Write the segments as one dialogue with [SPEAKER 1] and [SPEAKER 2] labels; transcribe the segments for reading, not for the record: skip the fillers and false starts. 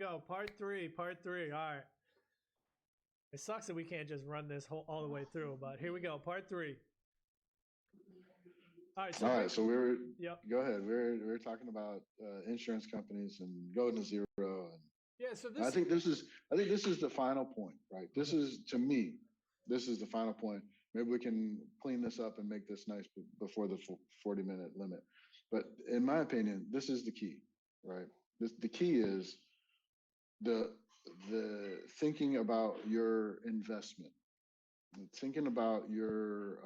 [SPEAKER 1] go. Part three. Part three. All right. It sucks that we can't just run this whole all the way through, but here we go. Part three. All right.
[SPEAKER 2] All right. So we were.
[SPEAKER 1] Yep.
[SPEAKER 2] Go ahead. We are talking about insurance companies and going to zero. And
[SPEAKER 1] Yeah. So this.
[SPEAKER 2] I think this is the final point, right? This is, to me, this is the final point. Maybe we can clean this up and make this nice before the 40-minute limit. But in my opinion, this is the key, right? The key is the thinking about your investment, thinking about your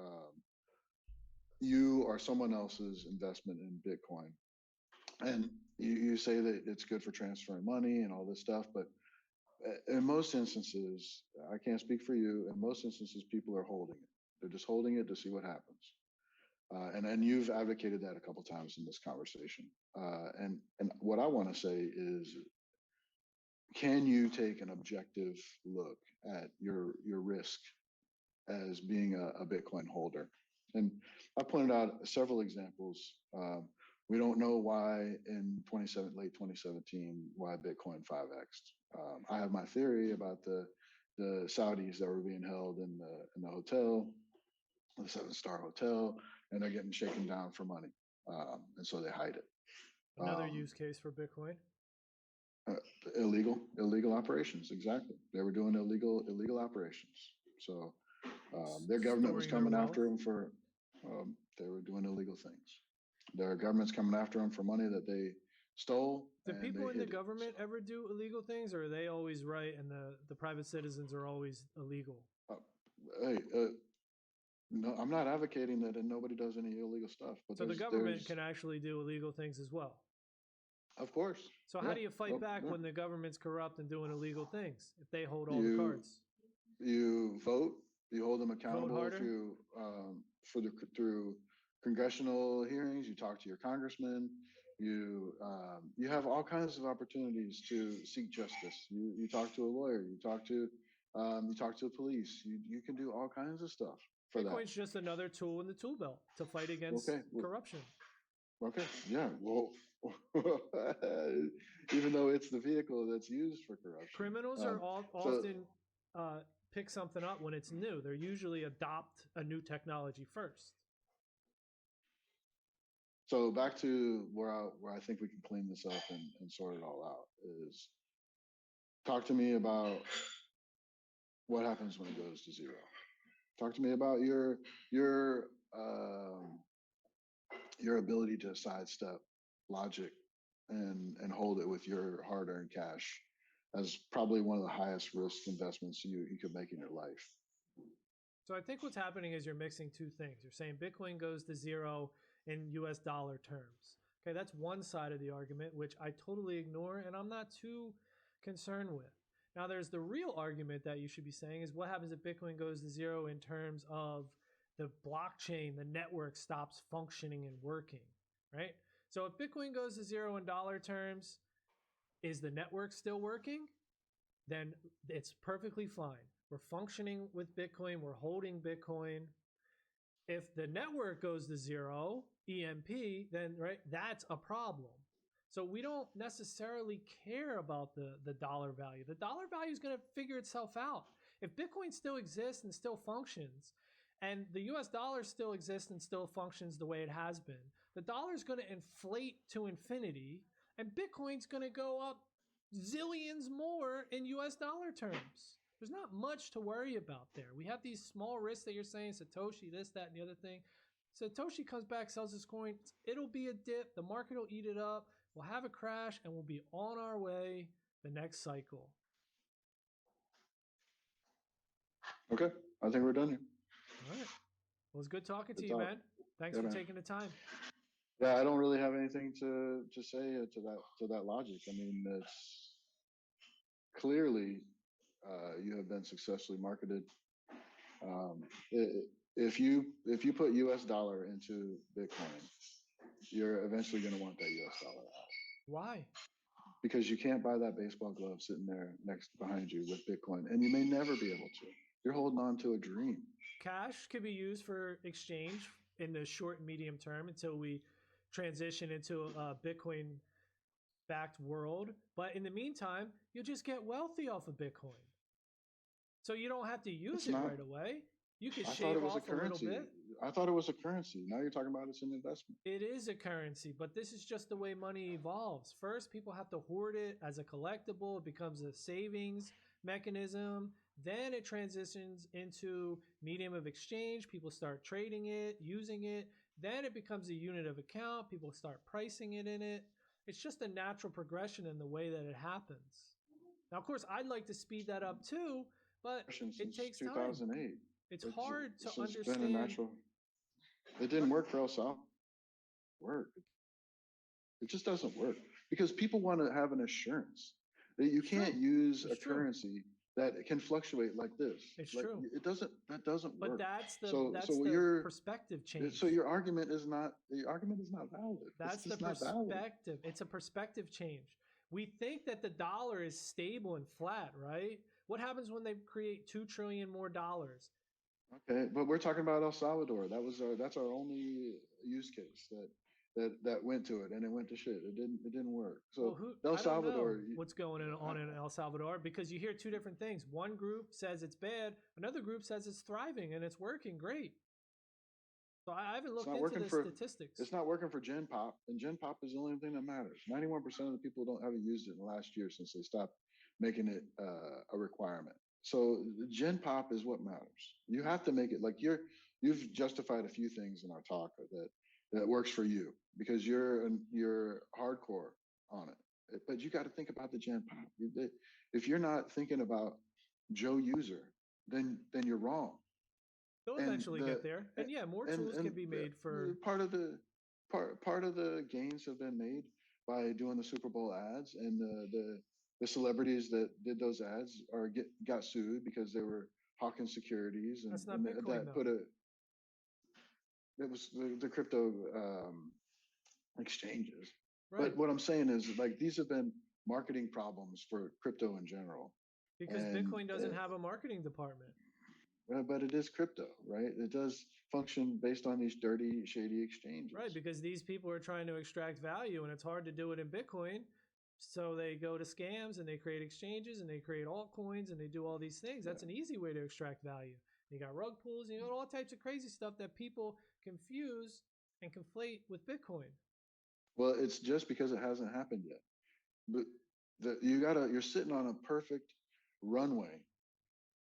[SPEAKER 2] you or someone else's investment in Bitcoin. And you say that it's good for transferring money and all this stuff, but in most instances, I can't speak for you. In most instances, people are holding it. They're just holding it to see what happens. And you've advocated that a couple times in this conversation. And what I want to say is, can you take an objective look at your risk as being a Bitcoin holder? And I pointed out several examples. We don't know why in late 2017 why Bitcoin 5x'd. I have my theory about the Saudis that were being held in the hotel, the 7-star hotel, and they're getting shaken down for money, and so they hide it.
[SPEAKER 1] Another use case for Bitcoin.
[SPEAKER 2] Illegal operations. Exactly, they were doing illegal operations. So their government was coming after them for. They were doing illegal things. Their government's coming after them for money that they stole.
[SPEAKER 1] Do people in the government ever do illegal things, or are they always right and the private citizens are always illegal?
[SPEAKER 2] No, I'm not advocating that, and nobody does any illegal stuff. But
[SPEAKER 1] so the government can actually do illegal things as well.
[SPEAKER 2] Of course.
[SPEAKER 1] So how do you fight back when the government's corrupt and doing illegal things if they hold all the cards?
[SPEAKER 2] You vote. You hold them accountable through congressional hearings. You talk to your congressman. You have all kinds of opportunities to seek justice. You talk to a lawyer. You talk to the police. You can do all kinds of stuff for that.
[SPEAKER 1] Bitcoin's just another tool in the tool belt to fight against corruption.
[SPEAKER 2] Okay. Yeah. Well, even though it's the vehicle that's used for corruption,
[SPEAKER 1] criminals are often pick something up when it's new. They're usually adopt a new technology first.
[SPEAKER 2] So back to where I think we can clean this up and sort it all out is, talk to me about what happens when it goes to zero. Talk to me about your ability to sidestep logic and hold it with your hard-earned cash as probably one of the highest risk investments you could make in your life.
[SPEAKER 1] So I think what's happening is you're mixing two things. You're saying Bitcoin goes to zero in US dollar terms. Okay, that's one side of the argument, which I totally ignore and I'm not too concerned with. Now, there's the real argument that you should be saying is what happens if Bitcoin goes to zero in terms of the blockchain, the network stops functioning and working, right? So if Bitcoin goes to zero in dollar terms, is the network still working? Then it's perfectly fine. We're functioning with Bitcoin. We're holding Bitcoin. If the network goes to zero, EMP, then that's a problem. So we don't necessarily care about the dollar value. The dollar value is going to figure itself out. If Bitcoin still exists and still functions, and the US dollar still exists and still functions the way it has been, the dollar is going to inflate to infinity, and Bitcoin's going to go up zillions more in US dollar terms. There's not much to worry about there. We have these small risks that you're saying, Satoshi, this, that, and the other thing. Satoshi comes back, sells his coin. It'll be a dip. The market will eat it up. We'll have a crash, and we'll be on our way the next cycle.
[SPEAKER 2] Okay. I think we're done here.
[SPEAKER 1] All right. Well, it was good talking to you, man. Thanks for taking the time.
[SPEAKER 2] Yeah, I don't really have anything to say to that logic. I mean, it's clearly you have been successfully marketed. If you put US dollar into Bitcoin, you're eventually going to want that US dollar out.
[SPEAKER 1] Why?
[SPEAKER 2] Because you can't buy that baseball glove sitting there behind you with Bitcoin, and you may never be able to. You're holding on to a dream.
[SPEAKER 1] Cash can be used for exchange in the short and medium term until we transition into Bitcoin backed world. But in the meantime, you'll just get wealthy off of Bitcoin. So you don't have to use
[SPEAKER 2] It's
[SPEAKER 1] it
[SPEAKER 2] not.
[SPEAKER 1] right away. You could
[SPEAKER 2] I thought
[SPEAKER 1] shave
[SPEAKER 2] it was a
[SPEAKER 1] off a little
[SPEAKER 2] currency.
[SPEAKER 1] bit.
[SPEAKER 2] I thought it was a currency. Now you're talking about it's an investment.
[SPEAKER 1] It is a currency, but this is just the way money evolves. First, people have to hoard it as a collectible, it becomes a savings mechanism. Then it transitions into medium of exchange. People start trading it, using it. Then it becomes a unit of account. People start pricing it in it. It's just a natural progression in the way that it happens. Now, of course, I'd like to speed that up too, but it
[SPEAKER 2] Since
[SPEAKER 1] takes time.
[SPEAKER 2] 2008.
[SPEAKER 1] It's
[SPEAKER 2] It's
[SPEAKER 1] hard to
[SPEAKER 2] it's been a
[SPEAKER 1] understand.
[SPEAKER 2] natural. It didn't work for El Salvador. Work. It just doesn't work because people want to have an assurance that you
[SPEAKER 1] It's true.
[SPEAKER 2] can't use a
[SPEAKER 1] It's true.
[SPEAKER 2] currency that can fluctuate like this.
[SPEAKER 1] It's
[SPEAKER 2] Like
[SPEAKER 1] true.
[SPEAKER 2] it doesn't. That doesn't
[SPEAKER 1] But
[SPEAKER 2] work.
[SPEAKER 1] that's the
[SPEAKER 2] So
[SPEAKER 1] that's
[SPEAKER 2] what
[SPEAKER 1] the
[SPEAKER 2] you're
[SPEAKER 1] perspective
[SPEAKER 2] so
[SPEAKER 1] change.
[SPEAKER 2] your argument is not the argument is not valid. It's
[SPEAKER 1] That's the
[SPEAKER 2] just not valid.
[SPEAKER 1] perspective. It's a perspective change. We think that the dollar is stable and flat, right? What happens when they create 2 trillion more dollars?
[SPEAKER 2] Okay, but we're talking about El Salvador. That's our only use case that went to it and it went to shit. It didn't work.
[SPEAKER 1] Well,
[SPEAKER 2] So
[SPEAKER 1] who
[SPEAKER 2] El
[SPEAKER 1] I don't know
[SPEAKER 2] Salvador,
[SPEAKER 1] what's going on in El Salvador because you hear two different things. One group says it's bad, another group says it's thriving and it's working great. So I haven't
[SPEAKER 2] it's
[SPEAKER 1] looked
[SPEAKER 2] not
[SPEAKER 1] into
[SPEAKER 2] working
[SPEAKER 1] the
[SPEAKER 2] for
[SPEAKER 1] statistics.
[SPEAKER 2] it's not working for Gen Pop, and Gen Pop is the only thing that matters. 91% of the people don't haven't used it in the last year since they stopped making it a requirement. So Gen Pop is what matters. You have to make it like you've justified a few things in our talk that works for you because you're hardcore on it. But you got to think about the Gen Pop. If you're not thinking about Joe User, then you're wrong.
[SPEAKER 1] They'll
[SPEAKER 2] And
[SPEAKER 1] eventually
[SPEAKER 2] the
[SPEAKER 1] get there. And yeah, more tools
[SPEAKER 2] and
[SPEAKER 1] can be made for
[SPEAKER 2] part of the gains have been made by doing the Super Bowl ads, and the celebrities that did those ads got sued because they were hawking securities,
[SPEAKER 1] that's not
[SPEAKER 2] and
[SPEAKER 1] Bitcoin
[SPEAKER 2] that
[SPEAKER 1] though.
[SPEAKER 2] put a it was the crypto exchanges.
[SPEAKER 1] Right.
[SPEAKER 2] But what I'm saying is like these have been marketing problems for crypto in general,
[SPEAKER 1] Because
[SPEAKER 2] and
[SPEAKER 1] Bitcoin doesn't have a marketing department.
[SPEAKER 2] but it is crypto, right? It does function based on these dirty, shady
[SPEAKER 1] Right,
[SPEAKER 2] exchanges.
[SPEAKER 1] because these people are trying to extract value and it's hard to do it in Bitcoin. So they go to scams and they create exchanges and they create altcoins and they do all these things.
[SPEAKER 2] Yeah.
[SPEAKER 1] That's an easy way to extract value. You got rug pulls, you got all types of crazy stuff that people confuse and conflate with Bitcoin.
[SPEAKER 2] Well, it's just because it hasn't happened yet. But you're sitting on a perfect runway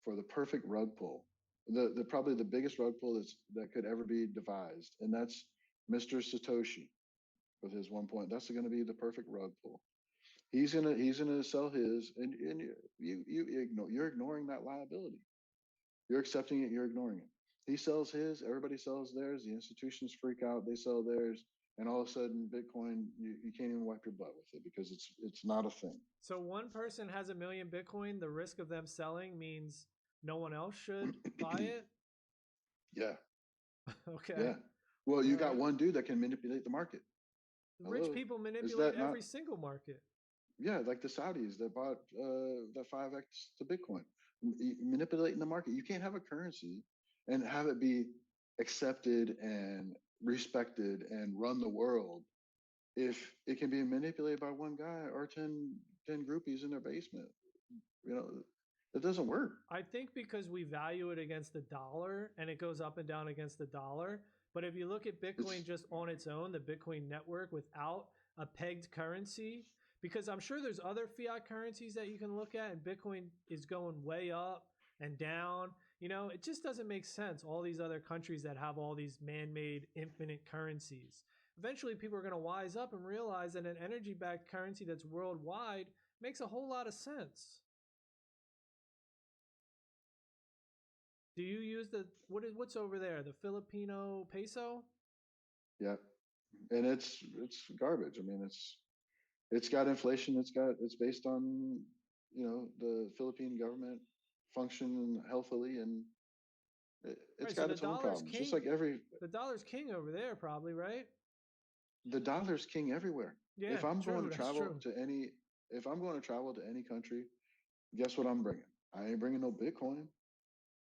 [SPEAKER 2] for the perfect rug pull. The probably the biggest rug pull that could ever be devised, and that's Mr. Satoshi with his 1 point. That's going to be the perfect rug pull. He's gonna sell his, and you're ignoring that liability. You're accepting it. You're ignoring it. He sells his. Everybody sells theirs. The institutions freak out. They sell theirs, and all of a sudden, Bitcoin, you can't even wipe your butt with it because it's not a thing.
[SPEAKER 1] So one person has 1 million Bitcoin. The risk of them selling means no one else should buy it.
[SPEAKER 2] Yeah,
[SPEAKER 1] Okay.
[SPEAKER 2] yeah. Well, you
[SPEAKER 1] All
[SPEAKER 2] got
[SPEAKER 1] right.
[SPEAKER 2] one dude that can manipulate the market.
[SPEAKER 1] Rich
[SPEAKER 2] Hello,
[SPEAKER 1] people
[SPEAKER 2] is
[SPEAKER 1] manipulate
[SPEAKER 2] that not?
[SPEAKER 1] every single market.
[SPEAKER 2] Yeah, like the Saudis that bought that 5x to Bitcoin, manipulating the market. You can't have a currency and have it be accepted and respected and run the world if it can be manipulated by one guy or 10 groupies in their basement. You know, it doesn't work.
[SPEAKER 1] I think because we value it against the dollar and it goes up and down against the dollar. But if you look at
[SPEAKER 2] It's
[SPEAKER 1] Bitcoin just on its own, the Bitcoin network without a pegged currency, because I'm sure there's other fiat currencies that you can look at, and Bitcoin is going way up and down. It just doesn't make sense. All these other countries that have all these man made infinite currencies. Eventually, people are going to wise up and realize that an energy backed currency that's worldwide makes a whole lot of sense. Do you use what's over there? The Filipino peso?
[SPEAKER 2] yeah, and it's garbage. I mean, it's got inflation. It's based on the Philippine government function healthily, and it's
[SPEAKER 1] Right. So
[SPEAKER 2] got
[SPEAKER 1] the
[SPEAKER 2] its own
[SPEAKER 1] dollar's
[SPEAKER 2] problems. Just
[SPEAKER 1] king.
[SPEAKER 2] like every
[SPEAKER 1] The dollar's king over there, probably, right?
[SPEAKER 2] the dollar's king everywhere.
[SPEAKER 1] Yeah,
[SPEAKER 2] If I'm going
[SPEAKER 1] true.
[SPEAKER 2] to
[SPEAKER 1] That's
[SPEAKER 2] travel
[SPEAKER 1] true.
[SPEAKER 2] to any if I'm going to travel to any country, guess what I'm bringing? I ain't bringing no Bitcoin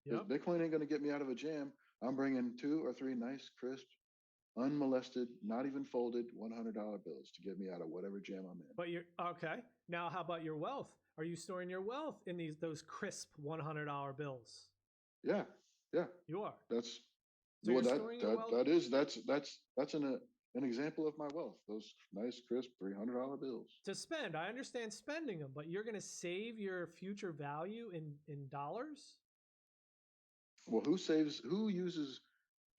[SPEAKER 2] because
[SPEAKER 1] Yep.
[SPEAKER 2] Bitcoin ain't going to get me out of a jam. I'm bringing 2 or 3 nice, crisp unmolested, not even folded $100 bills to get me out of whatever jam I'm in.
[SPEAKER 1] But you're okay. Now, how about your wealth? Are you storing your wealth in those crisp $100 bills?
[SPEAKER 2] Yeah, yeah,
[SPEAKER 1] You are.
[SPEAKER 2] that's
[SPEAKER 1] So
[SPEAKER 2] well,
[SPEAKER 1] you're storing your wealth
[SPEAKER 2] that's an example of my wealth. Those nice, crisp $300 bills.
[SPEAKER 1] to spend. I understand spending them, but you're going to save your future value in dollars.
[SPEAKER 2] Well, who uses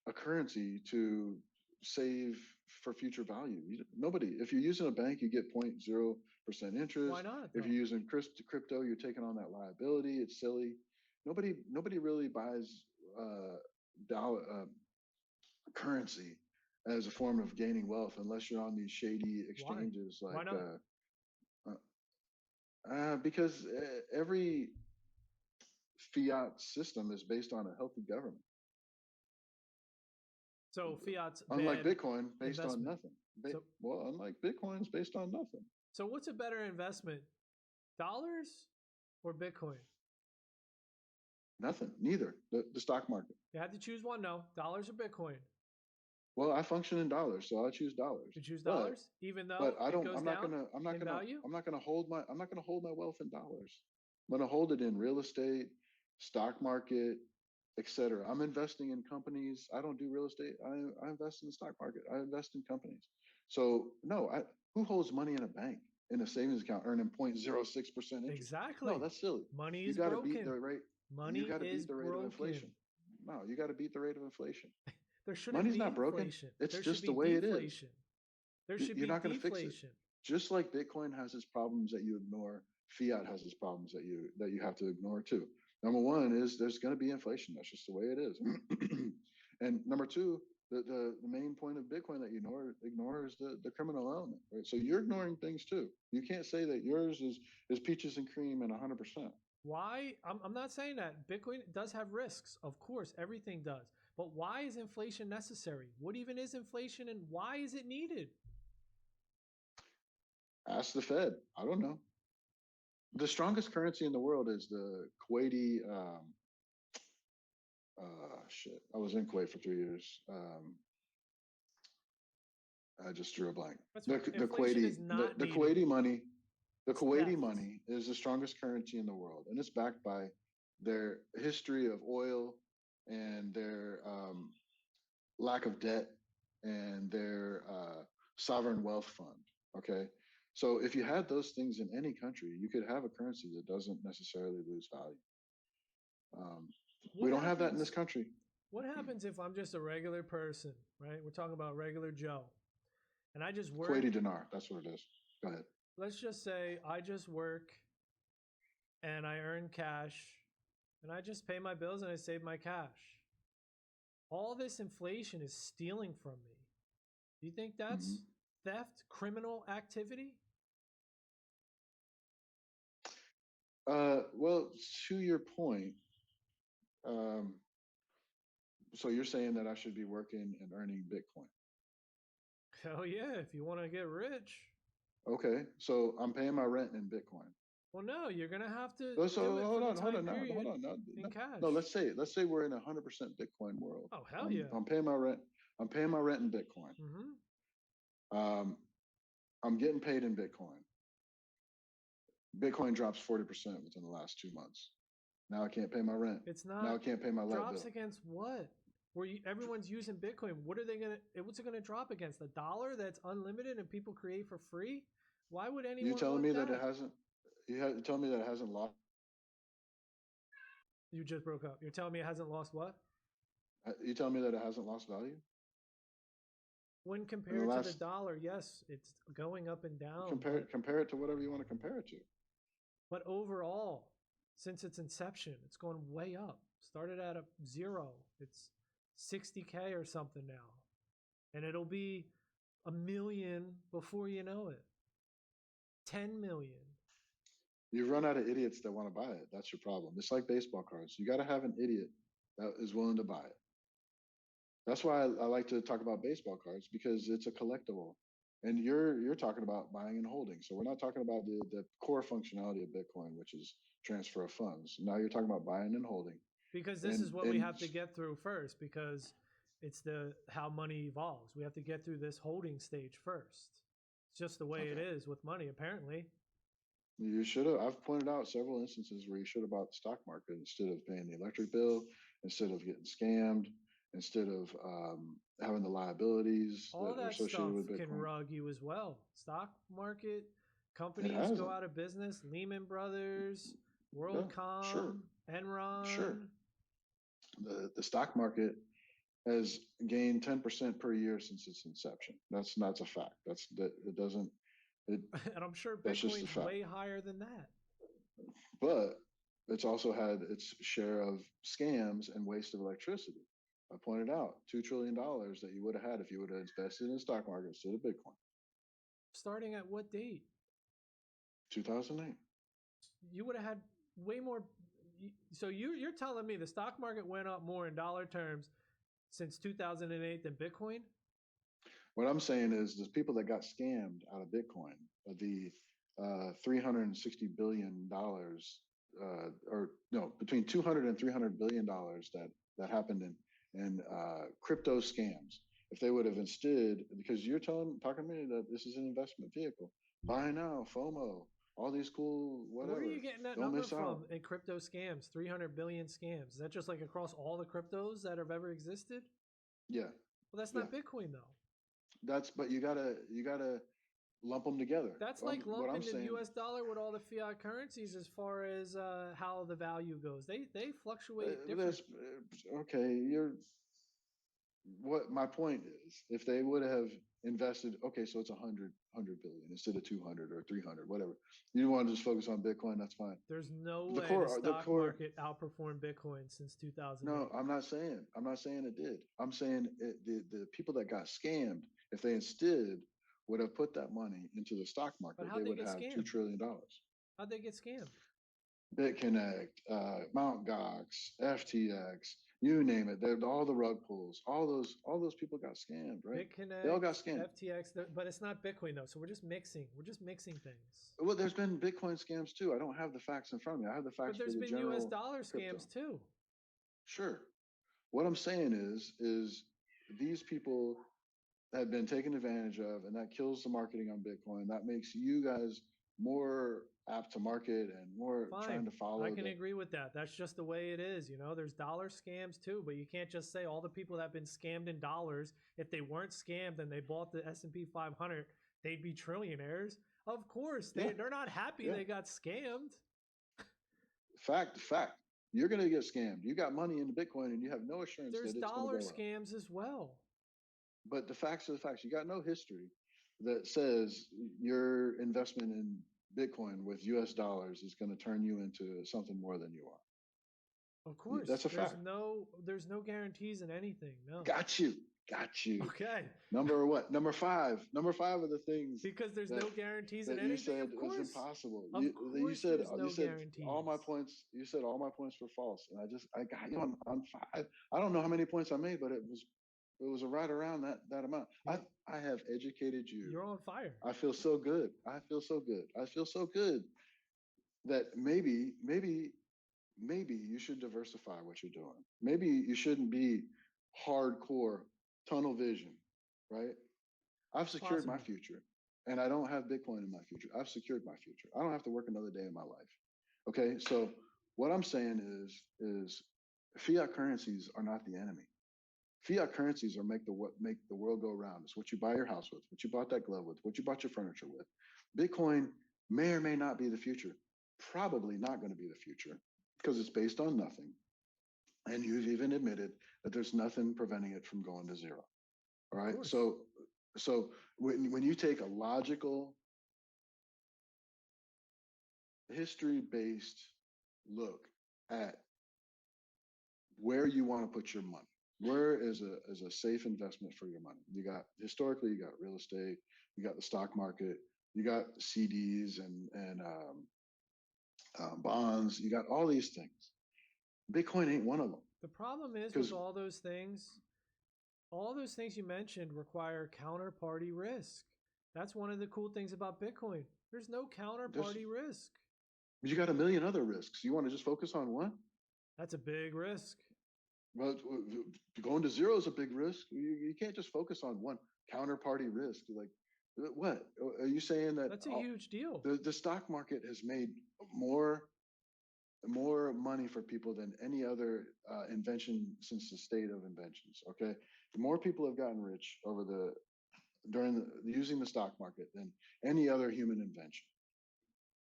[SPEAKER 2] a currency to save for future value? Nobody. If you're using a bank, you get 0.0%
[SPEAKER 1] Why
[SPEAKER 2] interest.
[SPEAKER 1] not
[SPEAKER 2] If
[SPEAKER 1] though?
[SPEAKER 2] you're using crypto, you're taking on that liability. It's silly. Nobody really buys dollar currency as a form of gaining wealth unless you're on these shady
[SPEAKER 1] Why?
[SPEAKER 2] exchanges
[SPEAKER 1] Why
[SPEAKER 2] like
[SPEAKER 1] not?
[SPEAKER 2] because every fiat system is based on a healthy government.
[SPEAKER 1] So fiat's
[SPEAKER 2] Unlike
[SPEAKER 1] bad
[SPEAKER 2] Bitcoin, based on
[SPEAKER 1] investment.
[SPEAKER 2] nothing.
[SPEAKER 1] So
[SPEAKER 2] Well, unlike Bitcoin's based on nothing.
[SPEAKER 1] so what's a better investment? Dollars or Bitcoin?
[SPEAKER 2] Nothing. Neither. The stock market.
[SPEAKER 1] You had to choose one. No, dollars or Bitcoin.
[SPEAKER 2] Well, I function in dollars, so I choose dollars.
[SPEAKER 1] You choose
[SPEAKER 2] But
[SPEAKER 1] dollars, even though
[SPEAKER 2] but I
[SPEAKER 1] it
[SPEAKER 2] don't.
[SPEAKER 1] goes down in
[SPEAKER 2] I'm
[SPEAKER 1] value.
[SPEAKER 2] not gonna hold my wealth in dollars. I'm gonna hold it in real estate, stock market, etc. I'm investing in companies. I don't do real estate. I invest in the stock market. I invest in companies. So no, who holds money in a bank in a savings account earning 0.06% interest? No,
[SPEAKER 1] Exactly.
[SPEAKER 2] that's silly.
[SPEAKER 1] Money
[SPEAKER 2] You
[SPEAKER 1] is
[SPEAKER 2] got to beat
[SPEAKER 1] broken.
[SPEAKER 2] the rate. You
[SPEAKER 1] Money
[SPEAKER 2] got to beat
[SPEAKER 1] is
[SPEAKER 2] the rate of
[SPEAKER 1] broken.
[SPEAKER 2] inflation. No, you got to beat the rate of inflation.
[SPEAKER 1] There shouldn't
[SPEAKER 2] Money's
[SPEAKER 1] be
[SPEAKER 2] not broken.
[SPEAKER 1] inflation.
[SPEAKER 2] It's
[SPEAKER 1] There should
[SPEAKER 2] just the
[SPEAKER 1] be
[SPEAKER 2] way it is.
[SPEAKER 1] deflation. There should
[SPEAKER 2] You're
[SPEAKER 1] be
[SPEAKER 2] not going to fix it.
[SPEAKER 1] deflation.
[SPEAKER 2] Just like Bitcoin has its problems that you ignore, fiat has its problems that you have to ignore too. Number one is there's going to be inflation. That's just the way it is. And number two, the main point of Bitcoin that you ignore is the criminal element, right? So you're ignoring things too. You can't say that yours is peaches and cream and 100%.
[SPEAKER 1] Why? I'm not saying that Bitcoin does have risks. Of course, everything does. But why is inflation necessary? What even is inflation and why is it needed?
[SPEAKER 2] Ask the Fed. I don't know. The strongest currency in the world is the Kuwaiti. Shit, I was in Kuwait for 3 years. I just drew a blank.
[SPEAKER 1] That's
[SPEAKER 2] The
[SPEAKER 1] fine.
[SPEAKER 2] the
[SPEAKER 1] Inflation
[SPEAKER 2] Kuwaiti
[SPEAKER 1] is not
[SPEAKER 2] the
[SPEAKER 1] needed.
[SPEAKER 2] Kuwaiti money, the
[SPEAKER 1] It's
[SPEAKER 2] Kuwaiti
[SPEAKER 1] theft.
[SPEAKER 2] money is the strongest currency in the world, and it's backed by their history of oil and their lack of debt and their sovereign wealth fund. Okay, so if you had those things in any country, you could have a currency that doesn't necessarily lose value. Um, we
[SPEAKER 1] What
[SPEAKER 2] don't have that in this
[SPEAKER 1] happens?
[SPEAKER 2] country.
[SPEAKER 1] What happens if I'm just a regular person, right? We're talking about regular Joe, and I just work.
[SPEAKER 2] Kuwaiti dinar, that's what it is. Go ahead.
[SPEAKER 1] Let's just say I just work and I earn cash and I just pay my bills and I save my cash. All this inflation is stealing from me. Do you think
[SPEAKER 2] Mm-hmm.
[SPEAKER 1] that's theft, criminal activity?
[SPEAKER 2] Well, to your point, um, so you're saying that I should be working and earning Bitcoin.
[SPEAKER 1] Hell yeah, if you want to get rich.
[SPEAKER 2] Okay, so I'm paying my rent in Bitcoin.
[SPEAKER 1] Well, no, you're going to have to
[SPEAKER 2] So
[SPEAKER 1] do it for the
[SPEAKER 2] hold
[SPEAKER 1] time
[SPEAKER 2] on,
[SPEAKER 1] period in
[SPEAKER 2] no,
[SPEAKER 1] cash.
[SPEAKER 2] no. Let's say we're in 100% Bitcoin world.
[SPEAKER 1] Oh, hell yeah.
[SPEAKER 2] I'm paying my rent. I'm paying my rent in Bitcoin.
[SPEAKER 1] Mm-hmm.
[SPEAKER 2] Um, I'm getting paid in Bitcoin. Bitcoin drops 40% within the last 2 months. Now I can't pay my rent.
[SPEAKER 1] It's
[SPEAKER 2] Now
[SPEAKER 1] not
[SPEAKER 2] I can't pay my light
[SPEAKER 1] drops
[SPEAKER 2] bill.
[SPEAKER 1] against what? Everyone's using Bitcoin. What are they gonna? What's it gonna drop against? A dollar that's unlimited and people create for free? Why would
[SPEAKER 2] You
[SPEAKER 1] anyone
[SPEAKER 2] telling
[SPEAKER 1] want
[SPEAKER 2] me that it
[SPEAKER 1] that?
[SPEAKER 2] hasn't? You telling me that it hasn't lost?
[SPEAKER 1] You just broke up. You're telling me it hasn't lost what?
[SPEAKER 2] You telling me that it hasn't lost value
[SPEAKER 1] When
[SPEAKER 2] in the
[SPEAKER 1] compared to the
[SPEAKER 2] last?
[SPEAKER 1] dollar, yes, it's going up and down.
[SPEAKER 2] Compare it to whatever you want to compare it to.
[SPEAKER 1] But overall, since its inception, it's gone way up. Started at a zero. It's 60K or something now. And it'll be a million before you know it. 10 million.
[SPEAKER 2] You've run out of idiots that want to buy it. That's your problem. It's like baseball cards. You got to have an idiot that is willing to buy it. That's why I like to talk about baseball cards because it's a collectible. And you're talking about buying and holding. So we're not talking about the core functionality of Bitcoin, which is transfer of funds. Now you're talking about buying and holding.
[SPEAKER 1] Because this
[SPEAKER 2] And
[SPEAKER 1] is what we
[SPEAKER 2] and
[SPEAKER 1] have to get through first. Because It's the how money evolves. We have to get through this holding stage first. It's just the way it
[SPEAKER 2] Okay.
[SPEAKER 1] is with money, apparently.
[SPEAKER 2] You should have. I've pointed out several instances where you should have bought the stock market instead of paying the electric bill, instead of getting scammed, instead of having the liabilities
[SPEAKER 1] All
[SPEAKER 2] that are
[SPEAKER 1] that
[SPEAKER 2] associated
[SPEAKER 1] stuff
[SPEAKER 2] with
[SPEAKER 1] can
[SPEAKER 2] Bitcoin.
[SPEAKER 1] rug you as well. Stock market,
[SPEAKER 2] It
[SPEAKER 1] companies go
[SPEAKER 2] hasn't.
[SPEAKER 1] out of business, Lehman Brothers,
[SPEAKER 2] Yeah, sure,
[SPEAKER 1] WorldCom,
[SPEAKER 2] sure.
[SPEAKER 1] Enron.
[SPEAKER 2] The stock market has gained 10% per year since its inception. That's a fact. It doesn't it
[SPEAKER 1] And I'm sure
[SPEAKER 2] that's just a
[SPEAKER 1] Bitcoin's
[SPEAKER 2] fact.
[SPEAKER 1] way higher than that.
[SPEAKER 2] But it's also had its share of scams and waste of electricity. I pointed out $2 trillion that you would have had if you would have invested in the stock market instead of Bitcoin.
[SPEAKER 1] Starting at what date?
[SPEAKER 2] 2008.
[SPEAKER 1] You would have had way more. So you're telling me the stock market went up more in dollar terms since 2008 than Bitcoin?
[SPEAKER 2] What I'm saying is, the people that got scammed out of Bitcoin, the $360 billion, or no, between 200 and $300 billion that happened in crypto scams. If they would have instead, because you're talking to me that this is an investment vehicle, buy now, FOMO, all these cool
[SPEAKER 1] Where are you
[SPEAKER 2] whatever.
[SPEAKER 1] getting that
[SPEAKER 2] Don't
[SPEAKER 1] number
[SPEAKER 2] miss out.
[SPEAKER 1] from in crypto scams? 300 billion scams. Is that just like across all the cryptos that have ever existed?
[SPEAKER 2] Yeah,
[SPEAKER 1] Well, that's
[SPEAKER 2] yeah.
[SPEAKER 1] not Bitcoin though.
[SPEAKER 2] But you gotta lump them together.
[SPEAKER 1] That's like
[SPEAKER 2] What I'm
[SPEAKER 1] lumping the
[SPEAKER 2] saying,
[SPEAKER 1] US dollar with all the fiat currencies as far as how the value goes. They fluctuate different.
[SPEAKER 2] okay. What my point is, if they would have invested, okay, so it's 100 billion instead of 200 or 300, whatever. You want to just focus on Bitcoin, that's fine.
[SPEAKER 1] There's no
[SPEAKER 2] The
[SPEAKER 1] way the
[SPEAKER 2] core, the
[SPEAKER 1] stock
[SPEAKER 2] core.
[SPEAKER 1] market outperformed Bitcoin since
[SPEAKER 2] No,
[SPEAKER 1] 2008.
[SPEAKER 2] I'm not saying it did. I'm saying the people that got scammed, if they instead would have put that money into the stock
[SPEAKER 1] But
[SPEAKER 2] market, they
[SPEAKER 1] how'd they
[SPEAKER 2] would
[SPEAKER 1] get
[SPEAKER 2] have $2
[SPEAKER 1] scammed?
[SPEAKER 2] trillion.
[SPEAKER 1] How'd they get scammed?
[SPEAKER 2] BitConnect, Mount Gox, FTX, you name it. They're all the rug pulls. All those people got scammed, right? They all
[SPEAKER 1] BitConnect,
[SPEAKER 2] got scammed.
[SPEAKER 1] FTX, but it's not Bitcoin though. So we're just mixing. We're just mixing things.
[SPEAKER 2] Well, there's been Bitcoin scams too. I don't have the facts in front of me. I have the
[SPEAKER 1] But
[SPEAKER 2] facts for
[SPEAKER 1] there's
[SPEAKER 2] the
[SPEAKER 1] been US
[SPEAKER 2] general
[SPEAKER 1] dollar
[SPEAKER 2] crypto.
[SPEAKER 1] scams too.
[SPEAKER 2] Sure. What I'm saying is these people have been taken advantage of, and that kills the marketing on Bitcoin. That makes you guys more apt to market and more trying
[SPEAKER 1] Fine.
[SPEAKER 2] to
[SPEAKER 1] I
[SPEAKER 2] follow
[SPEAKER 1] can
[SPEAKER 2] the.
[SPEAKER 1] agree with that. That's just the way it is. There's dollar scams too, but you can't just say all the people that have been scammed in dollars, if they weren't scammed and they bought the S&P 500, they'd be trillionaires. Of course,
[SPEAKER 2] Yeah,
[SPEAKER 1] they're not happy
[SPEAKER 2] yeah.
[SPEAKER 1] they got scammed.
[SPEAKER 2] Fact. You're going to get scammed. You got money into Bitcoin and you have no assurance
[SPEAKER 1] There's
[SPEAKER 2] that it's going to
[SPEAKER 1] dollar
[SPEAKER 2] go up.
[SPEAKER 1] scams as well.
[SPEAKER 2] But the facts are the facts. You got no history that says your investment in Bitcoin with US dollars is going to turn you into something more than you are.
[SPEAKER 1] Of course,
[SPEAKER 2] That's a fact.
[SPEAKER 1] there's no guarantees in anything. No.
[SPEAKER 2] Got you. Got you.
[SPEAKER 1] Okay.
[SPEAKER 2] Number what? Number five. Number five of the things
[SPEAKER 1] Because there's
[SPEAKER 2] that
[SPEAKER 1] no guarantees in
[SPEAKER 2] that you
[SPEAKER 1] anything,
[SPEAKER 2] said
[SPEAKER 1] of
[SPEAKER 2] was
[SPEAKER 1] course.
[SPEAKER 2] impossible.
[SPEAKER 1] Of
[SPEAKER 2] You
[SPEAKER 1] course
[SPEAKER 2] said
[SPEAKER 1] there's no
[SPEAKER 2] all my
[SPEAKER 1] guarantees.
[SPEAKER 2] points. You said all my points were false, and I got you on five. I don't know how many points I made, but it was right around that amount. I have educated you.
[SPEAKER 1] You're on fire.
[SPEAKER 2] I feel so good. I feel so good. I feel so good that maybe you should diversify what you're doing. Maybe you shouldn't be hardcore tunnel vision, right? I've
[SPEAKER 1] It's
[SPEAKER 2] secured my
[SPEAKER 1] possible.
[SPEAKER 2] future, and I don't have Bitcoin in my future. I've secured my future. I don't have to work another day in my life. Okay, so what I'm saying is fiat currencies are not the enemy. Fiat currencies are make the world go round. It's what you buy your house with, what you bought that glove with, what you bought your furniture with. Bitcoin may or may not be the future. Probably not going to be the future because it's based on nothing. And you've even admitted that there's nothing preventing it from going to zero. All
[SPEAKER 1] Of
[SPEAKER 2] right.
[SPEAKER 1] course.
[SPEAKER 2] So when you take a logical, history-based look at where you want to put your money, where is a safe investment for your money? You got real estate, you got the stock market, you got CDs and bonds, you got all these things. Bitcoin ain't one of them.
[SPEAKER 1] The problem is with
[SPEAKER 2] Because
[SPEAKER 1] all those things you mentioned require counterparty risk. That's one of the cool things about Bitcoin. There's no counterparty risk.
[SPEAKER 2] you got a million other risks. You want to just focus on one?
[SPEAKER 1] That's a big risk.
[SPEAKER 2] Well, going to zero is a big risk. You can't just focus on one counterparty risk. Like, what are you saying that
[SPEAKER 1] That's a huge deal.
[SPEAKER 2] the stock market has made more more money for people than any other invention since the state of inventions? Okay, more people have gotten rich over the using the stock market than any other human invention.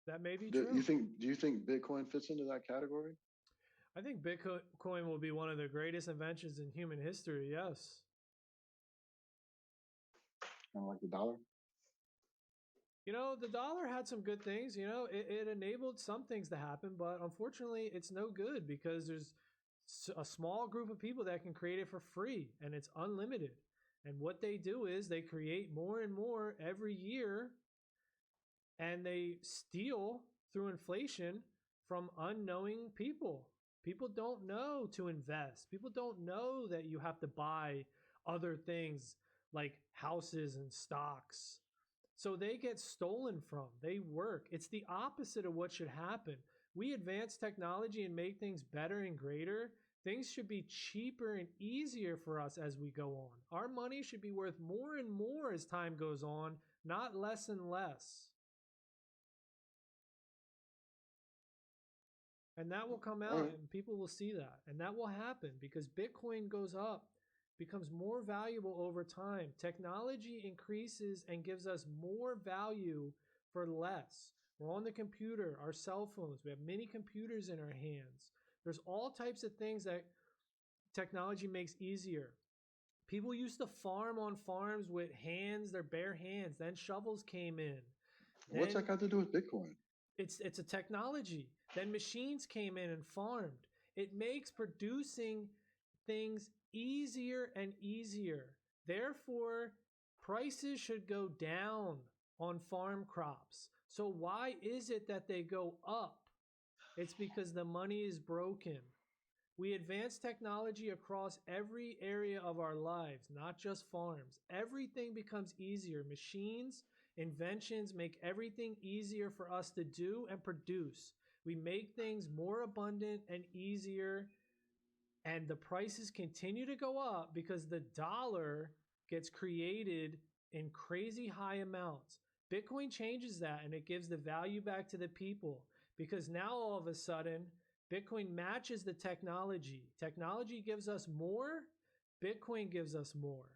[SPEAKER 1] That may be
[SPEAKER 2] Do
[SPEAKER 1] true.
[SPEAKER 2] you think? Do you think Bitcoin fits into that category?
[SPEAKER 1] I think Bitcoin will be one of the greatest inventions in human history. Yes.
[SPEAKER 2] Kind of like the dollar.
[SPEAKER 1] The dollar had some good things. It enabled some things to happen, but unfortunately, it's no good because there's a small group of people that can create it for free and it's unlimited. And what they do is they create more and more every year and they steal through inflation from unknowing people. People don't know to invest. People don't know that you have to buy other things like houses and stocks. So they get stolen from. They work. It's the opposite of what should happen. We advance technology and make things better and greater. Things should be cheaper and easier for us as we go on. Our money should be worth more and more as time goes on, not less and less. And that will come
[SPEAKER 2] All
[SPEAKER 1] out
[SPEAKER 2] right.
[SPEAKER 1] and people will see that. And that will happen because Bitcoin goes up, becomes more valuable over time. Technology increases and gives us more value for less. We're on the computer, our cell phones, we have many computers in our hands. There's all types of things that technology makes easier. People used to farm on farms with hands, their bare hands. Then shovels came in.
[SPEAKER 2] What's
[SPEAKER 1] Then
[SPEAKER 2] that got to do with Bitcoin?
[SPEAKER 1] it's a technology. Then machines came in and farmed. It makes producing things easier and easier. Therefore, prices should go down on farm crops. So why is it that they go up? It's because the money is broken. We advance technology across every area of our lives, not just farms. Everything becomes easier. Machines, inventions make everything easier for us to do and produce. We make things more abundant and easier, and the prices continue to go up because the dollar gets created in crazy high amounts. Bitcoin changes that and it gives the value back to the people because now all of a sudden, Bitcoin matches the technology. Technology gives us more, Bitcoin gives us more.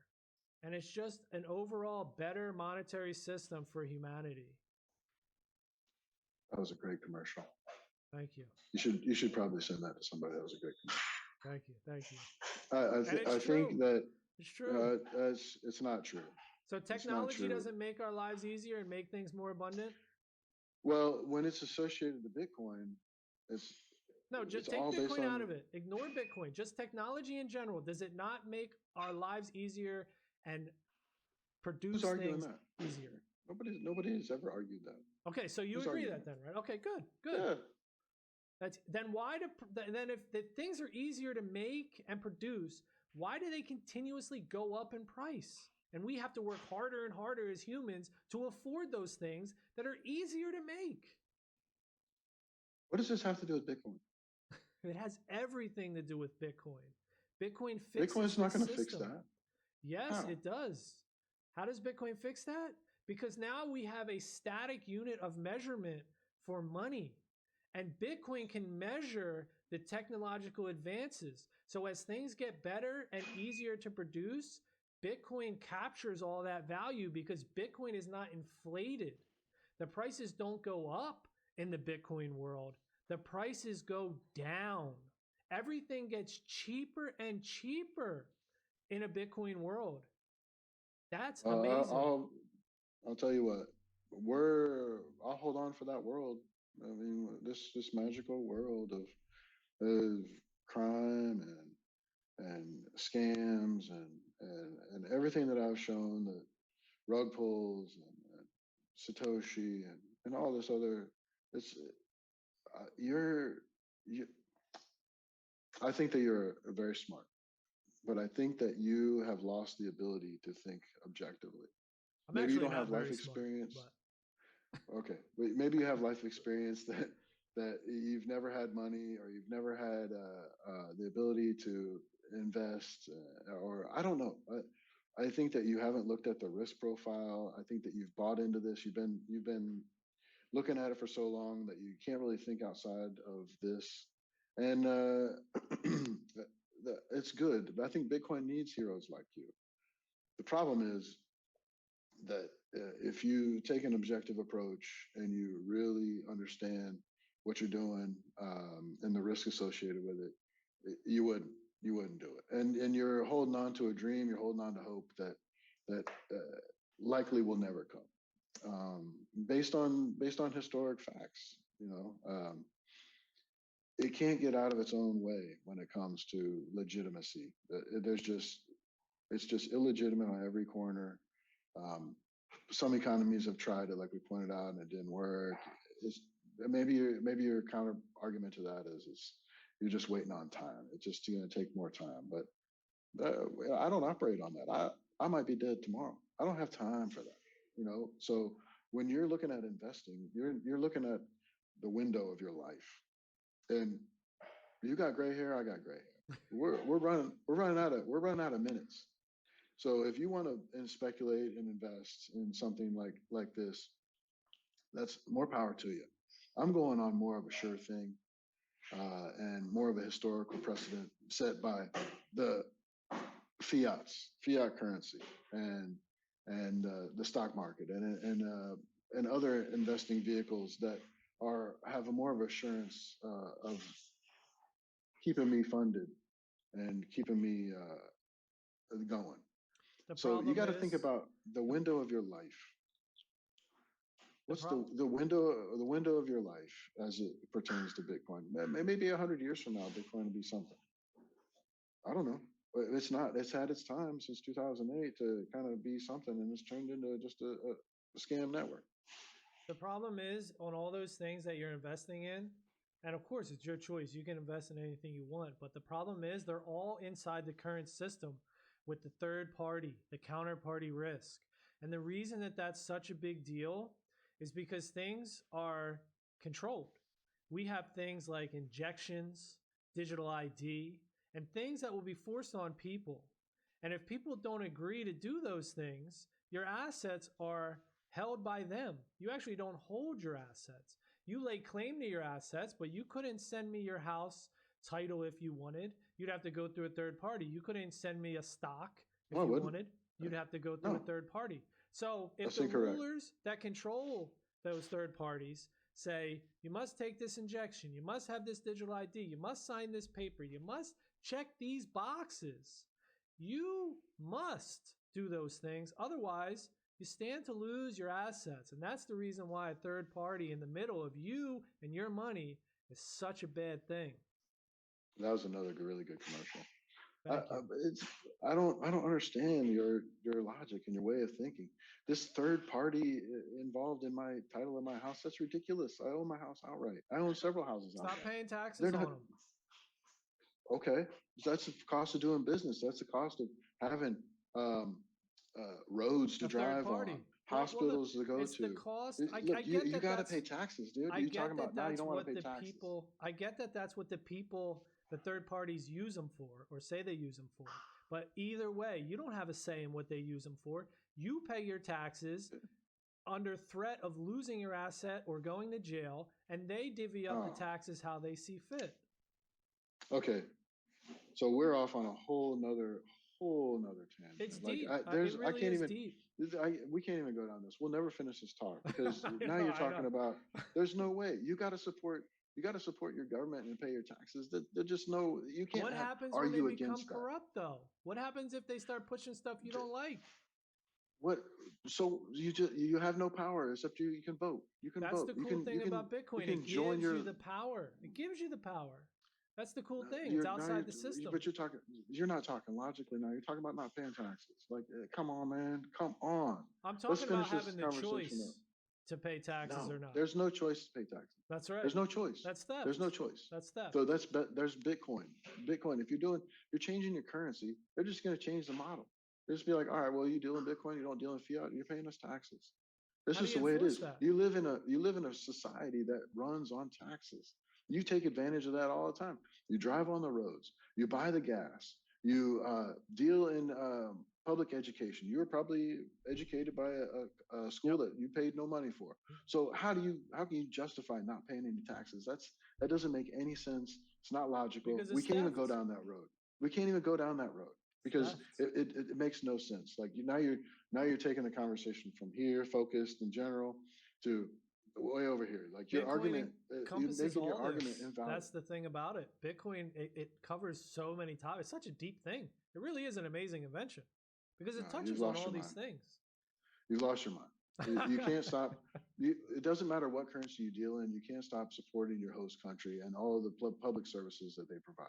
[SPEAKER 1] And it's just an overall better monetary system for humanity.
[SPEAKER 2] That was a great commercial.
[SPEAKER 1] Thank you.
[SPEAKER 2] You should probably send that to somebody. That was a great commercial.
[SPEAKER 1] Thank you. Thank you.
[SPEAKER 2] I think that
[SPEAKER 1] It's true.
[SPEAKER 2] it's not true.
[SPEAKER 1] So
[SPEAKER 2] It's not
[SPEAKER 1] technology
[SPEAKER 2] true.
[SPEAKER 1] doesn't make our lives easier and make things more abundant?
[SPEAKER 2] Well, when it's associated to Bitcoin, it's
[SPEAKER 1] No, just
[SPEAKER 2] it's
[SPEAKER 1] take
[SPEAKER 2] all based
[SPEAKER 1] Bitcoin out
[SPEAKER 2] on
[SPEAKER 1] of it. Ignore Bitcoin. Just technology in general. Does it not make our lives easier and produce
[SPEAKER 2] who's arguing
[SPEAKER 1] things
[SPEAKER 2] that?
[SPEAKER 1] easier?
[SPEAKER 2] Nobody has ever argued that.
[SPEAKER 1] Okay, so you
[SPEAKER 2] Who's
[SPEAKER 1] agree
[SPEAKER 2] arguing
[SPEAKER 1] that then, right? Okay, good, good.
[SPEAKER 2] Yeah.
[SPEAKER 1] Then why do then if the things are easier to make and produce, why do they continuously go up in price? And we have to work harder and harder as humans to afford those things that are easier to make.
[SPEAKER 2] What does this have to do with Bitcoin?
[SPEAKER 1] It has everything to do with Bitcoin. Bitcoin fixes
[SPEAKER 2] Bitcoin's not
[SPEAKER 1] the
[SPEAKER 2] going to fix
[SPEAKER 1] system.
[SPEAKER 2] that.
[SPEAKER 1] Yes,
[SPEAKER 2] How?
[SPEAKER 1] it does. How does Bitcoin fix that? Because now we have a static unit of measurement for money. And Bitcoin can measure the technological advances. So as things get better and easier to produce, Bitcoin captures all that value because Bitcoin is not inflated. The prices don't go up in the Bitcoin world. The prices go down. Everything gets cheaper and cheaper in a Bitcoin world. That's amazing.
[SPEAKER 2] I'll tell you what. I'll hold on for that world. I mean, this magical world of crime and scams and everything that I've shown, the rug pulls and Satoshi and all this other. It's you're you. I think that you're very smart, but I think that you have lost the ability to think objectively.
[SPEAKER 1] I'm
[SPEAKER 2] Maybe you
[SPEAKER 1] actually
[SPEAKER 2] don't
[SPEAKER 1] not
[SPEAKER 2] have life
[SPEAKER 1] very smart,
[SPEAKER 2] experience.
[SPEAKER 1] but
[SPEAKER 2] Okay, but maybe you have life experience that you've never had money or you've never had the ability to invest, or I don't know. I think that you haven't looked at the risk profile. I think that you've bought into this. You've been looking at it for so long that you can't really think outside of this. And it's good. But I think Bitcoin needs heroes like you. The problem is that if you take an objective approach and you really understand what you're doing, and the risk associated with it, you wouldn't do it. And you're holding on to a dream. You're holding on to hope that likely will never come. Based on historic facts, it can't get out of its own way when it comes to legitimacy. It's just illegitimate on every corner. Some economies have tried it, like we pointed out, and it didn't work. It's, maybe your counter argument to that is you're just waiting on time. It's just going to take more time. But I don't operate on that. I might be dead tomorrow. I don't have time for that. So when you're looking at investing, you're looking at the window of your life, and you got gray hair. I got gray hair. We're running out of minutes. So if you want to speculate and invest in something like this, that's more power to you. I'm going on more of a sure thing, and more of a historical precedent set by the fiat currency, and the stock market, and other investing vehicles that have a more of assurance of keeping me funded and keeping me going. So you got to think about the window of your life. What's the window of your life as it pertains to Bitcoin? Maybe 100 years from now, Bitcoin will be something. I don't know. But it's not. It's had its time since 2008 to kind of be something, and it's turned into just a scam network.
[SPEAKER 1] The problem is on all those things that you're investing in, and of course it's your choice. You can invest in anything you want, but the problem is they're all inside the current system with the third party, the counterparty risk. And the reason that that's such a big deal is because things are controlled. We have things like injections, digital ID, and things that will be forced on people. And if people don't agree to do those things, your assets are held by them. You actually don't hold your assets. You lay claim to your assets, but you couldn't send me your house title if you wanted. You'd have to go through a third party. You couldn't send me a stock if you wanted. You'd have to go through a third party. So if the rulers that control those third parties say, you must take this injection, you must have this digital ID, you must sign this paper, you must check these boxes, you must do those things. Otherwise, you stand to lose your assets. And that's the reason why a third party in the middle of you and your money is such a bad thing.
[SPEAKER 2] That was another really good commercial. I don't understand your logic and your way of thinking. This third party involved in my title of my house, that's ridiculous. I own my house outright. I own several houses outright.
[SPEAKER 1] Stop paying taxes on them.
[SPEAKER 2] Okay, that's the cost of doing business. That's the cost of having roads to drive on, hospitals to go to.
[SPEAKER 1] It's the cost.
[SPEAKER 2] You got to pay taxes, dude. You're talking about now you don't want to pay taxes.
[SPEAKER 1] I get that that's what the third parties use them for, or say they use them for. But either way, you don't have a say in what they use them for. You pay your taxes under threat of losing your asset or going to jail, and they divvy up the taxes how they see fit.
[SPEAKER 2] Okay, so we're off on a whole nother tangent.
[SPEAKER 1] It's deep. I can't even. Deep.
[SPEAKER 2] We can't even go down this. We'll never finish this talk because now you're talking about. There's no way. You got to support your government and pay your taxes. There's just no. You can't.
[SPEAKER 1] What happens when they become corrupt, though? What happens if they start pushing stuff you don't like?
[SPEAKER 2] What? So you have no power except you can vote. You can vote.
[SPEAKER 1] That's the cool thing about Bitcoin. It gives you the power. It gives you the power. That's the cool thing. It's outside the system.
[SPEAKER 2] But you're not talking logically now. You're talking about not paying taxes. Like, come on, man. Come on.
[SPEAKER 1] I'm talking about having the choice to pay taxes or not.
[SPEAKER 2] There's no choice to pay taxes.
[SPEAKER 1] That's right.
[SPEAKER 2] There's no choice.
[SPEAKER 1] That's theft.
[SPEAKER 2] There's no choice.
[SPEAKER 1] That's theft.
[SPEAKER 2] So there's Bitcoin. Bitcoin. If you're changing your currency, they're just going to change the model. They'll just be like, all right, well, you deal in Bitcoin, you don't deal in fiat, you're paying us taxes. This is the way it is. You live in a society that runs on taxes. You take advantage of that all the time. You drive on the roads. You buy the gas. You deal in public education. You were probably educated by a school
[SPEAKER 1] Yep.
[SPEAKER 2] that you paid no money for. So how can you justify not paying any taxes? That doesn't make any sense. It's not logical.
[SPEAKER 1] Because
[SPEAKER 2] We
[SPEAKER 1] it's
[SPEAKER 2] can't even
[SPEAKER 1] theft.
[SPEAKER 2] go down that road. We can't even go down that road
[SPEAKER 1] It's
[SPEAKER 2] because
[SPEAKER 1] theft.
[SPEAKER 2] it makes no sense. Like now you're taking the conversation from here, focused in general, to way over here. Like your
[SPEAKER 1] Bitcoin
[SPEAKER 2] argument, you're
[SPEAKER 1] encompasses
[SPEAKER 2] making your
[SPEAKER 1] all
[SPEAKER 2] argument
[SPEAKER 1] this.
[SPEAKER 2] invalid.
[SPEAKER 1] That's the thing about it. Bitcoin, it covers so many topics. It's such a deep thing. It really is an amazing invention because
[SPEAKER 2] No,
[SPEAKER 1] it
[SPEAKER 2] you've
[SPEAKER 1] touches on
[SPEAKER 2] lost
[SPEAKER 1] all
[SPEAKER 2] your
[SPEAKER 1] these
[SPEAKER 2] mind.
[SPEAKER 1] things.
[SPEAKER 2] You've lost your mind. You can't stop. It doesn't matter what currency you deal in. You can't stop supporting your host country and all of the public services that they provide,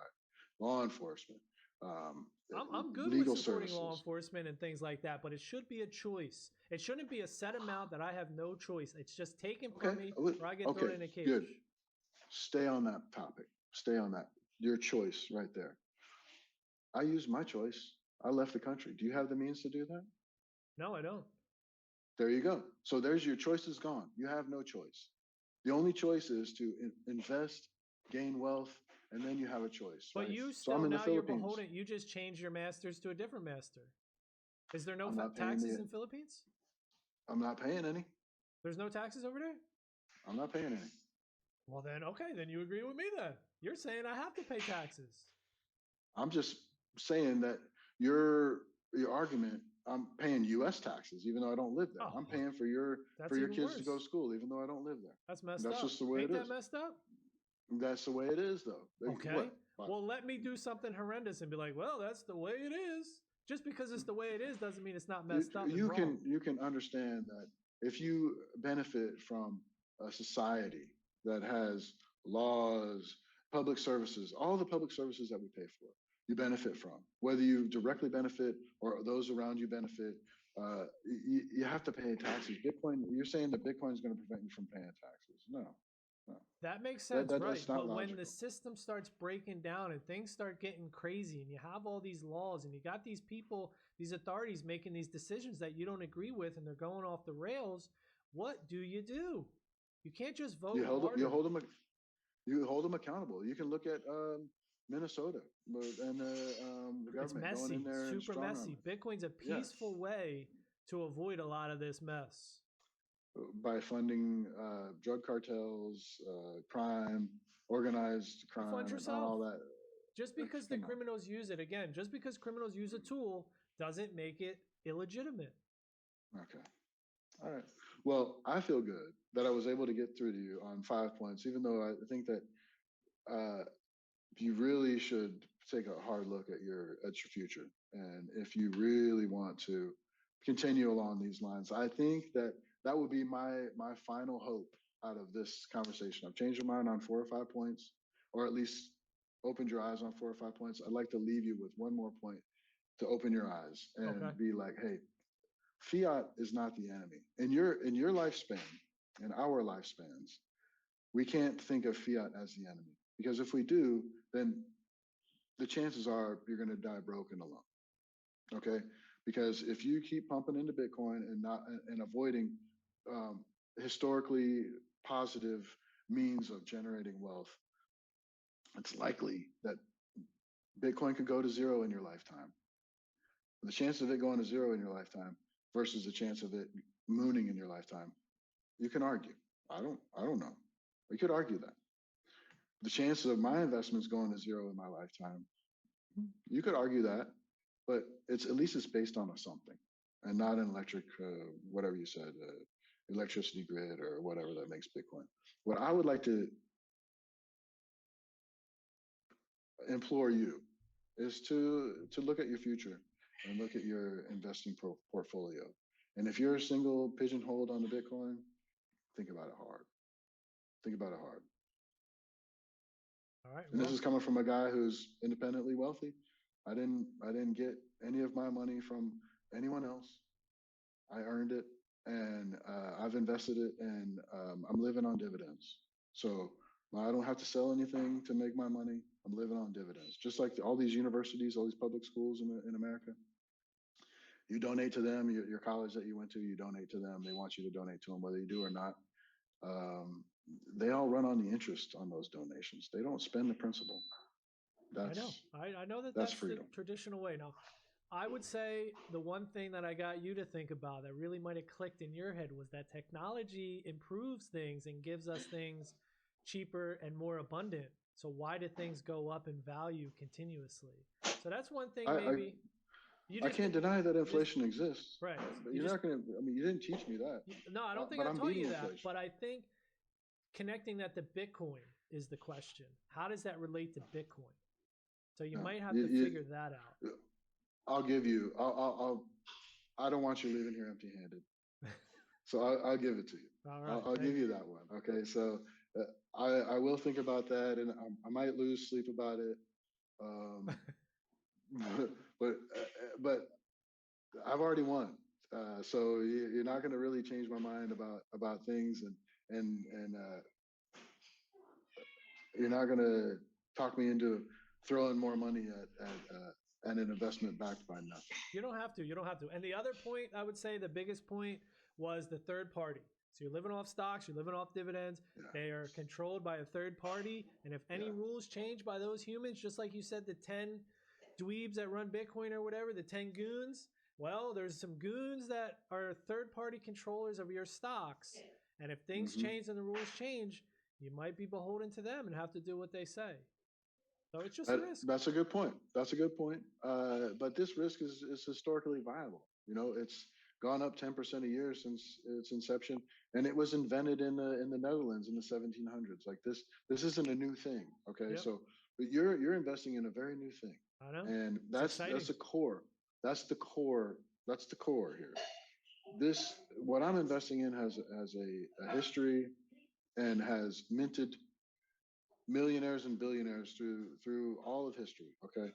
[SPEAKER 2] law enforcement,
[SPEAKER 1] I'm good with
[SPEAKER 2] legal
[SPEAKER 1] supporting law
[SPEAKER 2] services.
[SPEAKER 1] enforcement and things like that, but it should be a choice. It shouldn't be a set amount that I have no choice. It's just taken
[SPEAKER 2] Okay,
[SPEAKER 1] from me or I get
[SPEAKER 2] okay,
[SPEAKER 1] thrown in a cage.
[SPEAKER 2] good. Stay on that topic. Stay on that. Your choice right there. I used my choice. I left the country. Do you have the means to do that?
[SPEAKER 1] No, I don't.
[SPEAKER 2] There you go. So there's your choice is gone. You have no choice. The only choice is to invest, gain wealth, and then you have a choice,
[SPEAKER 1] But
[SPEAKER 2] right?
[SPEAKER 1] you
[SPEAKER 2] So I'm
[SPEAKER 1] still,
[SPEAKER 2] in the
[SPEAKER 1] now you're
[SPEAKER 2] Philippines.
[SPEAKER 1] beholden. You just changed your masters to a different master. Is there no
[SPEAKER 2] I'm not paying
[SPEAKER 1] taxes
[SPEAKER 2] the.
[SPEAKER 1] in Philippines?
[SPEAKER 2] I'm not paying any.
[SPEAKER 1] There's no taxes over there?
[SPEAKER 2] I'm not paying any.
[SPEAKER 1] Well, then, okay, then you agree with me then. You're saying I have to pay taxes.
[SPEAKER 2] I'm just saying that your argument. I'm paying U.S. taxes even though I don't live there.
[SPEAKER 1] Oh,
[SPEAKER 2] I'm paying for
[SPEAKER 1] that's
[SPEAKER 2] your
[SPEAKER 1] even
[SPEAKER 2] kids to go
[SPEAKER 1] worse.
[SPEAKER 2] to school even though I don't live there.
[SPEAKER 1] That's messed
[SPEAKER 2] That's
[SPEAKER 1] up.
[SPEAKER 2] just the way
[SPEAKER 1] Ain't
[SPEAKER 2] it
[SPEAKER 1] that
[SPEAKER 2] is.
[SPEAKER 1] messed up?
[SPEAKER 2] That's the way it is, though.
[SPEAKER 1] Okay.
[SPEAKER 2] What?
[SPEAKER 1] Well, let me do something horrendous and be like, well, that's the way it is. Just because it's the way it is doesn't mean it's not messed up and wrong.
[SPEAKER 2] You can understand that if you benefit from a society that has laws, public services, all the public services that we pay for, you benefit from, whether you directly benefit or those around you benefit, you have to pay taxes. Bitcoin, you're saying that Bitcoin is going to prevent you from paying taxes? No, no,
[SPEAKER 1] That makes sense, right?
[SPEAKER 2] that's not
[SPEAKER 1] But when the
[SPEAKER 2] logical.
[SPEAKER 1] system starts breaking down and things start getting crazy and you have all these laws and you got these people, these authorities making these decisions that you don't agree with and they're going off the rails, what do? You can't just vote harder.
[SPEAKER 2] You hold them accountable. You can look at Minnesota and the
[SPEAKER 1] It's
[SPEAKER 2] government going
[SPEAKER 1] messy,
[SPEAKER 2] in there and
[SPEAKER 1] super
[SPEAKER 2] strong arm
[SPEAKER 1] messy.
[SPEAKER 2] it.
[SPEAKER 1] Bitcoin's a
[SPEAKER 2] Yes,
[SPEAKER 1] peaceful way to avoid a lot of this mess.
[SPEAKER 2] by funding drug cartels, crime, organized
[SPEAKER 1] You fund
[SPEAKER 2] crime, and
[SPEAKER 1] yourself.
[SPEAKER 2] all that.
[SPEAKER 1] Just because the
[SPEAKER 2] Come on.
[SPEAKER 1] criminals use it, again, just because criminals use a tool doesn't make it illegitimate.
[SPEAKER 2] Okay. All right. Well, I feel good that I was able to get through to you on 5 points, even though I think that uh, you really should take a hard look at your future, and if you really want to continue along these lines, I think that that would be my final hope out of this conversation. I've changed your mind on 4 or 5 points, or at least opened your eyes on 4 or 5 points. I'd like to leave you with one more point to open your eyes
[SPEAKER 1] Okay.
[SPEAKER 2] and be like, hey, fiat is not the enemy. In your lifespan, in our lifespans, we can't think of fiat as the enemy, because if we do, then the chances are you're going to die broke and alone. Okay, because if you keep pumping into Bitcoin and not and avoiding um, historically positive means of generating wealth, it's likely that Bitcoin could go to zero in your lifetime. The chance of it going to zero in your lifetime versus the chance of it mooning in your lifetime, you can argue. I don't know. We could argue that. The chances of my investments going to zero in my lifetime, you could argue that, but it's at least it's based on a something and not an electric, whatever you said, electricity grid or whatever that makes Bitcoin. What I would like to implore you is to look at your future and look at your investing portfolio. And if you're a single pigeonholed on the Bitcoin, think about it hard. Think about it hard.
[SPEAKER 1] All right.
[SPEAKER 2] And
[SPEAKER 1] Well,
[SPEAKER 2] this is coming from a guy who's independently wealthy. I didn't get any of my money from anyone else. I earned it, and I've invested it, and I'm living on dividends. So I don't have to sell anything to make my money. I'm living on dividends. Just like all these universities, all these public schools in America, you donate to them. Your college that you went to, you donate to them. They want you to donate to them, whether you do or not. Um, they all run on the interest on those donations. They don't spend the principal.
[SPEAKER 1] I know. I know that
[SPEAKER 2] that's
[SPEAKER 1] that's the
[SPEAKER 2] freedom.
[SPEAKER 1] traditional way. Now, I would say the one thing that I got you to think about that really might have clicked in your head was that technology improves things and gives us things cheaper and more abundant. So why do things go up in value continuously? So that's one thing
[SPEAKER 2] I
[SPEAKER 1] maybe you
[SPEAKER 2] I
[SPEAKER 1] just
[SPEAKER 2] can't deny that
[SPEAKER 1] you just
[SPEAKER 2] inflation exists,
[SPEAKER 1] right.
[SPEAKER 2] but
[SPEAKER 1] You
[SPEAKER 2] you're
[SPEAKER 1] just
[SPEAKER 2] not going to. I mean, you didn't teach me that.
[SPEAKER 1] no, I don't think
[SPEAKER 2] But
[SPEAKER 1] I
[SPEAKER 2] I'm
[SPEAKER 1] taught
[SPEAKER 2] beating
[SPEAKER 1] you that,
[SPEAKER 2] inflation.
[SPEAKER 1] but I think connecting that to Bitcoin is the question. How does that relate to Bitcoin? So you
[SPEAKER 2] No,
[SPEAKER 1] might have to figure that out.
[SPEAKER 2] I'll give you. I don't want you leaving here empty-handed. So I'll give it to you.
[SPEAKER 1] All right.
[SPEAKER 2] I'll give you that one. Okay. So I will think about that, and I might lose sleep about it. Um, but but I've already won. So you're not going to really change my mind about things, and you're not going to talk me into throwing more money at an investment backed by nothing.
[SPEAKER 1] You don't have to. You don't have to. And the other point, I would say the biggest point was the third party. So you're living off stocks, you're living off dividends.
[SPEAKER 2] Yeah.
[SPEAKER 1] They are controlled by a third party. And if any rules change by those humans, just like you said, the 10 dweebs that run Bitcoin or whatever, the 10 goons, well, there's some goons that are third party controllers of your stocks. And if things change and the rules change, you might be beholden to them and have to do what they say. So it's just a risk.
[SPEAKER 2] That's a good point. That's a good point. But this risk is historically viable. You know, it's gone up 10% a year since its inception, and it was invented in the Netherlands in the 1700s. Like this isn't a new thing. Okay,
[SPEAKER 1] Yep.
[SPEAKER 2] so but you're investing in a very new thing,
[SPEAKER 1] I know.
[SPEAKER 2] and that's the core. That's the core. That's the core here. This what I'm investing in has a history and has minted millionaires and billionaires through all of history. Okay,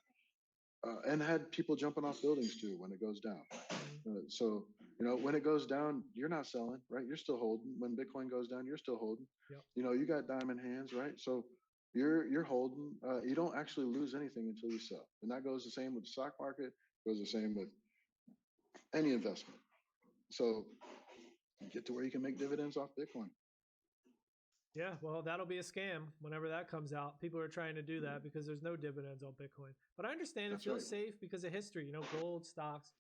[SPEAKER 2] and had people jumping off buildings too when it goes down. So you know when it goes down, you're not selling, right? You're still holding. When Bitcoin goes down, you're still holding.
[SPEAKER 1] Yep.
[SPEAKER 2] You know you got diamond hands, right? So you're holding. You don't actually lose anything until you sell, and that goes the same with the stock market. Goes the same with any investment. So you get to where you can make dividends off Bitcoin.
[SPEAKER 1] Yeah, well, that'll be a scam whenever that comes out. People are trying to do that because there's no dividends on Bitcoin. But I understand it feels safe because of history, you know, gold, stocks.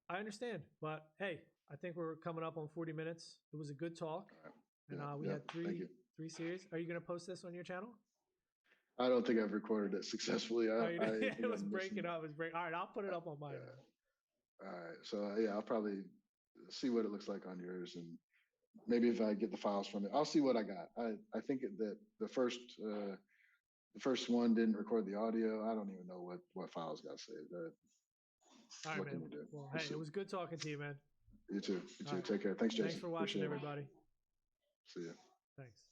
[SPEAKER 1] I understand. But hey, I think we're coming up on 40 minutes. It was a good talk. And we had three series. Are you going to post this on your channel?
[SPEAKER 2] I don't think I've recorded it successfully.
[SPEAKER 1] It was breaking up. All right, I'll put it up on mine.
[SPEAKER 2] All right. So yeah, I'll probably see what it looks like on yours, and maybe if I get the files from it, I'll see what I got. I think that the first one didn't record the audio. I don't even know what files got saved.
[SPEAKER 1] All right, man. Well, hey, it was good talking to you, man.
[SPEAKER 2] You too. You too. Take care. Thanks, Jason.
[SPEAKER 1] Thanks for watching, everybody.
[SPEAKER 2] See ya.
[SPEAKER 1] Thanks.